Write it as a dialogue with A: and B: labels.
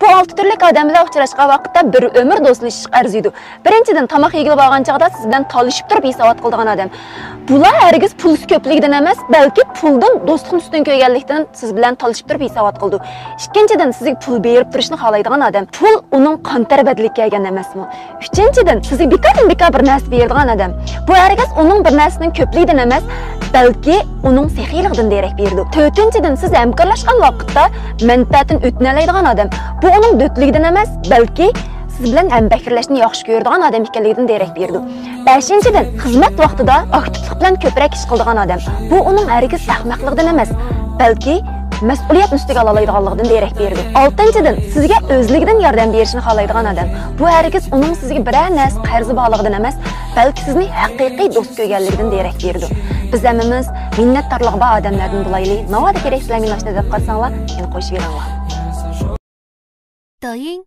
A: Bu 6 türlük adam bilan uchrashgan vaqtda bir ömür do'stlashish arziydi. Birinchidan tamoq yegilib olgan chaqda siz bilan talishib turib hisobot qiladigan odam. Bular hargiz pul ko'pligidan emas, balki puldan do'stlikni ustun qo'yganlikdan siz bilan talishib turib hisobot qildi. Ikkinchidan sizga pul berib turishni xohlaydigan odam. Pul uning qon tarbiyatlik kelgan emasmi? Uchinchidan sizga bekor bir narsa beradigan odam. Bu hargiz uning bir narsaning ko'pligidan emas, balki uning sexiyligidan derak berdi. To'rtinchidan siz hamkorlashgan vaqtda manfaatini o'tnalaydigan odam. Bu uning do'tligidan emas, balki siz bilan hambakrlashni yaxshi ko'radigan odam ekanligidan derak berdi. Beshinchidan xizmat vaqtida aktivlik bilan ko'proq ish qiladigan odam. Bu uning hargiz ahmoqligidan emas, balki mas'uliyat ustiga oladiganligidan derak berdi. Oltinchidan sizga o'zligidan yordam berishni xohlaydigan odam. Bu hargiz uning sizga biror narsa qarzi borligidan emas, balki sizni haqiqiy do'st ko'rganligidan derak berdi. Biz hammamiz minnatdorlik bor odamlardan bo'laylik. Navoda kerak sizlarga nashta deb qolsanglar, meni qo'shib beringlar.
B: 抖音